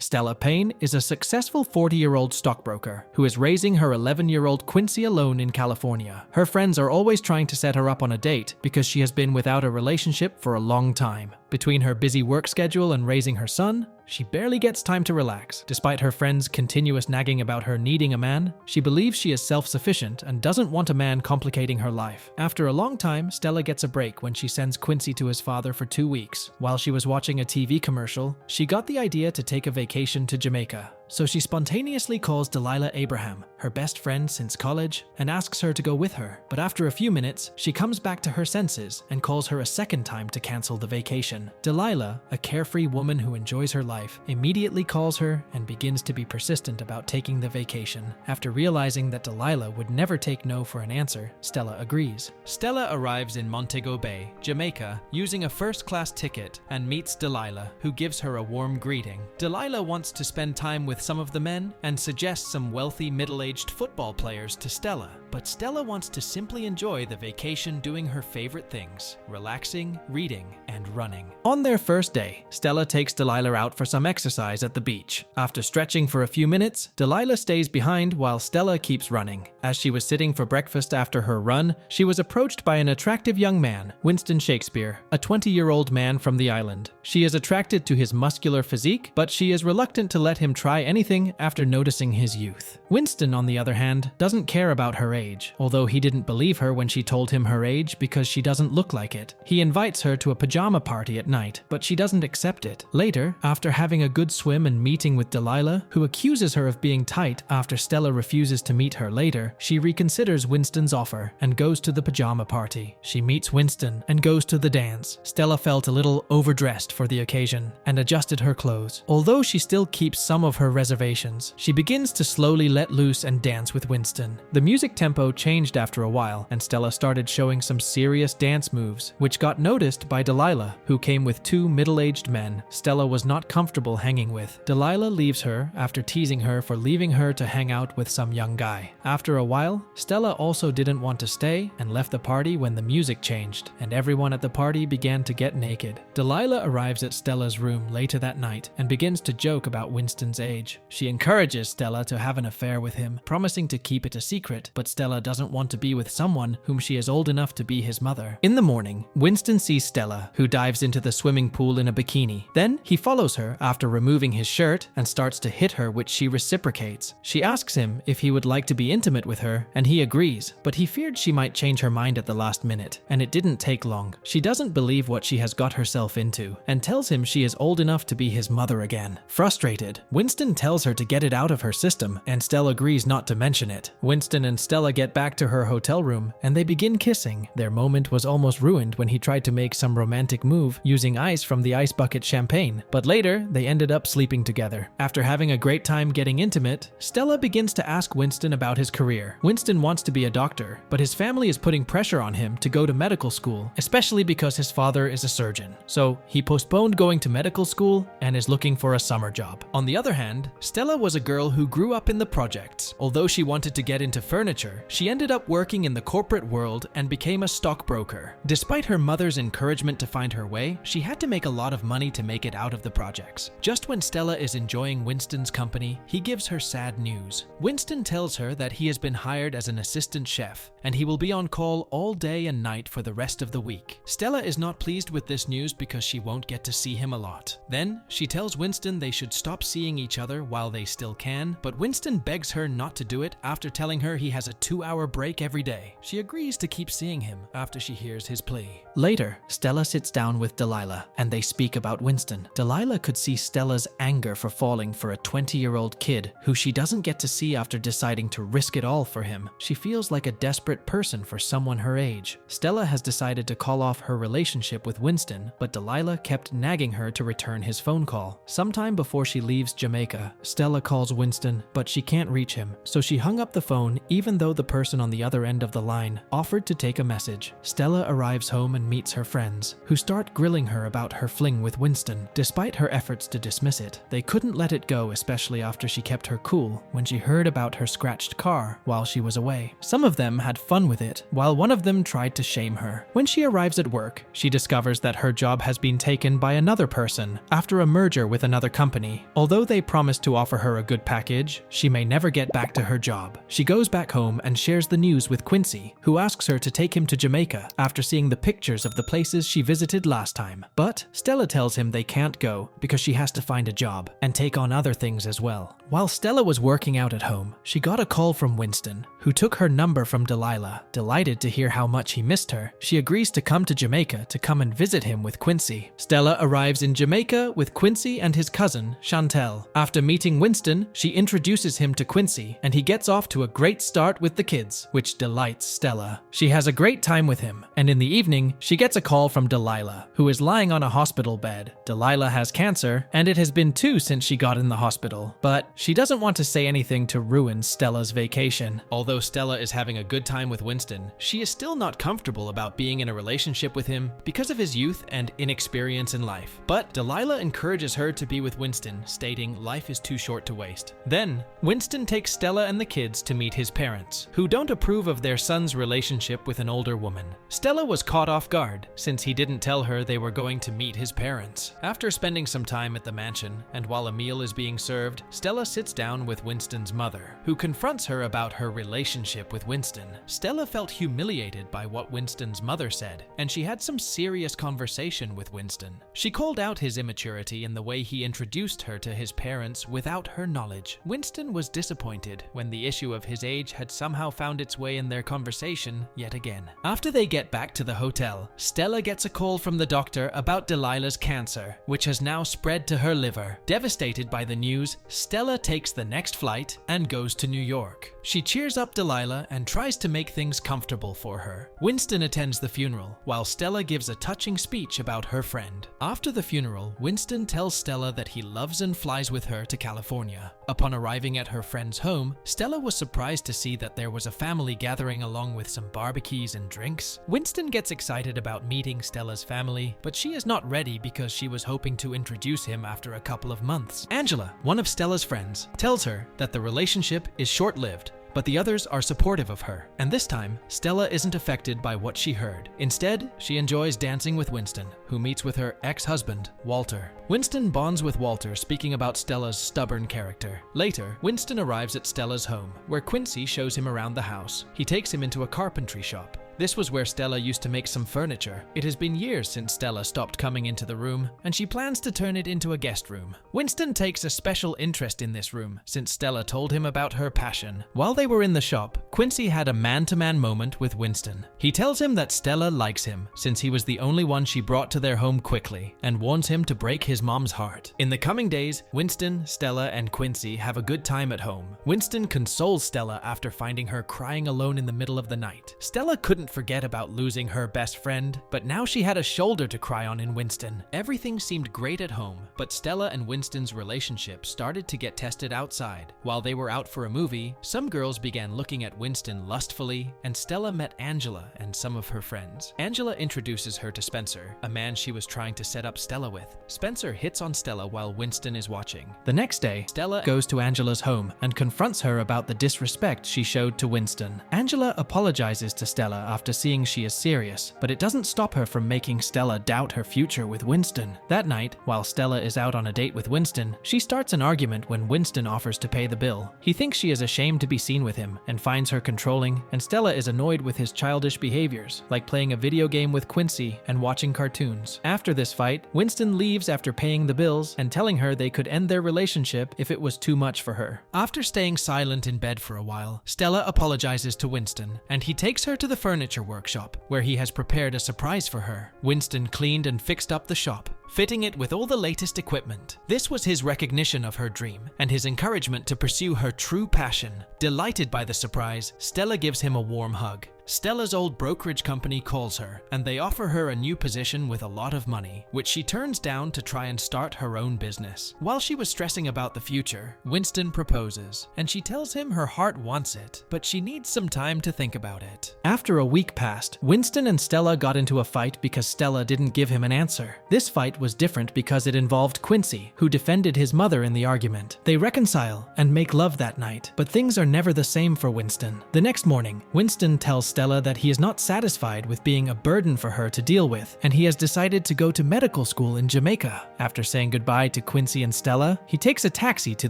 Stella Payne is a successful 40-year-old stockbroker who is raising her 11-year-old Quincy alone in California. Her friends are always trying to set her up on a date because she has been without a relationship for a long time. Between her busy work schedule and raising her son, she barely gets time to relax. Despite her friends' continuous nagging about her needing a man, she believes she is self-sufficient and doesn't want a man complicating her life. After a long time, Stella gets a break when she sends Quincy to his father for 2 weeks. While she was watching a TV commercial, she got the idea to take a vacation to Jamaica. So she spontaneously calls Delilah Abraham, her best friend since college, and asks her to go with her. But after a few minutes, she comes back to her senses and calls her a second time to cancel the vacation. Delilah, a carefree woman who enjoys her life, immediately calls her and begins to be persistent about taking the vacation. After realizing that Delilah would never take no for an answer, Stella agrees. Stella arrives in Montego Bay, Jamaica, using a first-class ticket and meets Delilah, who gives her a warm greeting. Delilah wants to spend time with some of the men and suggests some wealthy middle-aged football players to Stella. But Stella wants to simply enjoy the vacation doing her favorite things, relaxing, reading, and running. On their first day, Stella takes Delilah out for some exercise at the beach. After stretching for a few minutes, Delilah stays behind while Stella keeps running. As she was sitting for breakfast after her run, she was approached by an attractive young man, Winston Shakespeare, a 20-year-old man from the island. She is attracted to his muscular physique, but she is reluctant to let him try anything after noticing his youth. Winston, on the other hand, doesn't care about her age, although he didn't believe her when she told him her age because she doesn't look like it. He invites her to a pajama party at night, but she doesn't accept it. Later, after having a good swim and meeting with Delilah, who accuses her of being tight after Stella refuses to meet her later, she reconsiders Winston's offer and goes to the pajama party. She meets Winston and goes to the dance. Stella felt a little overdressed for the occasion and adjusted her clothes. Although she still keeps some of her reservations, she begins to slowly let loose and dance with Winston. The music tempo changed after a while, and Stella started showing some serious dance moves, which got noticed by Delilah, who came with 2 middle-aged men Stella was not comfortable hanging with. Delilah leaves her after teasing her for leaving her to hang out with some young guy. After a while, Stella also didn't want to stay and left the party when the music changed, and everyone at the party began to get naked. Delilah arrives at Stella's room later that night and begins to joke about Winston's age. She encourages Stella to have an affair with him, promising to keep it a secret, but Stella doesn't want to be with someone whom she is old enough to be his mother. In the morning, Winston sees Stella, who dives into the swimming pool in a bikini. Then, he follows her after removing his shirt and starts to hit her, which she reciprocates. She asks him if he would like to be intimate with her, and he agrees, but he feared she might change her mind at the last minute, and it didn't take long. She doesn't believe what she has got herself into, and tells him she is old enough to be his mother again. Frustrated, Winston tells her to get it out of her system, and Stella agrees not to mention it. Winston and Stella get back to her hotel room, and they begin kissing. Their moment was almost ruined when he tried to make some romantic move using ice from the ice bucket champagne, but later they ended up sleeping together. After having a great time getting intimate, Stella begins to ask Winston about his career. Winston wants to be a doctor, but his family is putting pressure on him to go to medical school, especially because his father is a surgeon. So he postponed going to medical school and is looking for a summer job. On the other hand, Stella was a girl who grew up in the projects. Although she wanted to get into furniture, she ended up working in the corporate world and became a stockbroker. Despite her mother's encouragement to find her way, she had to make a lot of money to make it out of the projects. Just when Stella is enjoying Winston's company, he gives her sad news. Winston tells her that he has been hired as an assistant chef, and he will be on call all day and night for the rest of the week. Stella is not pleased with this news because she won't get to see him a lot. Then, she tells Winston they should stop seeing each other while they still can, but Winston begs her not to do it after telling her he has a 2-hour break every day. She agrees to keep seeing him after she hears his plea. Later, Stella sits down with Delilah, and they speak about Winston. Delilah could see Stella's anger for falling for a 20-year-old kid who she doesn't get to see after deciding to risk it all for him. She feels like a desperate person for someone her age. Stella has decided to call off her relationship with Winston, but Delilah kept nagging her to return his phone call. Sometime before she leaves Jamaica, Stella calls Winston, but she can't reach him, so she hung up the phone even though though the person on the other end of the line offered to take a message. Stella arrives home and meets her friends, who start grilling her about her fling with Winston. Despite her efforts to dismiss it, they couldn't let it go, especially after she kept her cool when she heard about her scratched car while she was away. Some of them had fun with it, while one of them tried to shame her. When she arrives at work, she discovers that her job has been taken by another person after a merger with another company. Although they promised to offer her a good package, she may never get back to her job. She goes back home and shares the news with Quincy, who asks her to take him to Jamaica after seeing the pictures of the places she visited last time. But Stella tells him they can't go because she has to find a job and take on other things as well. While Stella was working out at home, she got a call from Winston, who took her number from Delilah. Delighted to hear how much he missed her, she agrees to come to Jamaica to come and visit him with Quincy. Stella arrives in Jamaica with Quincy and his cousin, Chantel. After meeting Winston, she introduces him to Quincy, and he gets off to a great start with the kids, which delights Stella. She has a great time with him, and in the evening, she gets a call from Delilah, who is lying on a hospital bed. Delilah has cancer, and it has been 2 since she got in the hospital, but she doesn't want to say anything to ruin Stella's vacation. Although Stella is having a good time with Winston, she is still not comfortable about being in a relationship with him because of his youth and inexperience in life. But Delilah encourages her to be with Winston, stating life is too short to waste. Then, Winston takes Stella and the kids to meet his parents, who don't approve of their son's relationship with an older woman. Stella was caught off guard, since he didn't tell her they were going to meet his parents. After spending some time at the mansion, and while a meal is being served, Stella sits down with Winston's mother, who confronts her about her relationship with Winston. Stella felt humiliated by what Winston's mother said, and she had some serious conversation with Winston. She called out his immaturity in the way he introduced her to his parents without her knowledge. Winston was disappointed when the issue of his age had somehow found its way in their conversation yet again. After they get back to the hotel, Stella gets a call from the doctor about Delilah's cancer, which has now spread to her liver. Devastated by the news, Stella takes the next flight and goes to New York. She cheers up Delilah and tries to make things comfortable for her. Winston attends the funeral, while Stella gives a touching speech about her friend. After the funeral, Winston tells Stella that he loves and flies with her to California. Upon arriving at her friend's home, Stella was surprised to see that there was a family gathering along with some barbecues and drinks. Winston gets excited about meeting Stella's family, but she is not ready because she was hoping to introduce him after a couple of months. Angela, one of Stella's friends, tells her that the relationship is short-lived, but the others are supportive of her, and this time, Stella isn't affected by what she heard. Instead, she enjoys dancing with Winston, who meets with her ex-husband, Walter. Winston bonds with Walter, speaking about Stella's stubborn character. Later, Winston arrives at Stella's home, where Quincy shows him around the house. He takes him into a carpentry shop. This was where Stella used to make some furniture. It has been years since Stella stopped coming into the room, and she plans to turn it into a guest room. Winston takes a special interest in this room, since Stella told him about her passion. While they were in the shop, Quincy had a man-to-man moment with Winston. He tells him that Stella likes him, since he was the only one she brought to their home quickly, and warns him to break his mom's heart. In the coming days, Winston, Stella, and Quincy have a good time at home. Winston consoles Stella after finding her crying alone in the middle of the night. Stella couldn't forget about losing her best friend, but now she had a shoulder to cry on in Winston. Everything seemed great at home, but Stella and Winston's relationship started to get tested outside. While they were out for a movie, some girls began looking at Winston lustfully, and Stella met Angela and some of her friends. Angela introduces her to Spencer, a man she was trying to set up Stella with. Spencer hits on Stella while Winston is watching. The next day, Stella goes to Angela's home and confronts her about the disrespect she showed to Winston. Angela apologizes to Stella after seeing she is serious, but it doesn't stop her from making Stella doubt her future with Winston. That night, while Stella is out on a date with Winston, she starts an argument when Winston offers to pay the bill. He thinks she is ashamed to be seen with him and finds her controlling, and Stella is annoyed with his childish behaviors, like playing a video game with Quincy and watching cartoons. After this fight, Winston leaves after paying the bills and telling her they could end their relationship if it was too much for her. After staying silent in bed for a while, Stella apologizes to Winston, and he takes her to the furniture workshop, where he has prepared a surprise for her. Winston cleaned and fixed up the shop, fitting it with all the latest equipment. This was his recognition of her dream and his encouragement to pursue her true passion. Delighted by the surprise, Stella gives him a warm hug. Stella's old brokerage company calls her, and they offer her a new position with a lot of money, which she turns down to try and start her own business. While she was stressing about the future, Winston proposes, and she tells him her heart wants it, but she needs some time to think about it. After a week passed, Winston and Stella got into a fight because Stella didn't give him an answer. This fight was different because it involved Quincy, who defended his mother in the argument. They reconcile and make love that night, but things are never the same for Winston. The next morning, Winston tells Stella that he is not satisfied with being a burden for her to deal with, and he has decided to go to medical school in Jamaica. After saying goodbye to Quincy and Stella, he takes a taxi to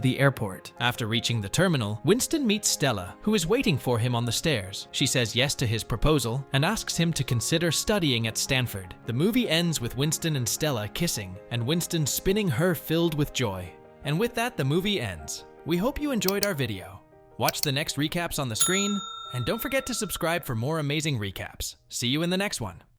the airport. After reaching the terminal, Winston meets Stella, who is waiting for him on the stairs. She says yes to his proposal and asks him to consider studying at Stanford. The movie ends with Winston and Stella kissing, and Winston spinning her filled with joy. And with that, the movie ends. We hope you enjoyed our video. Watch the next recaps on the screen, and don't forget to subscribe for more amazing recaps. See you in the next one.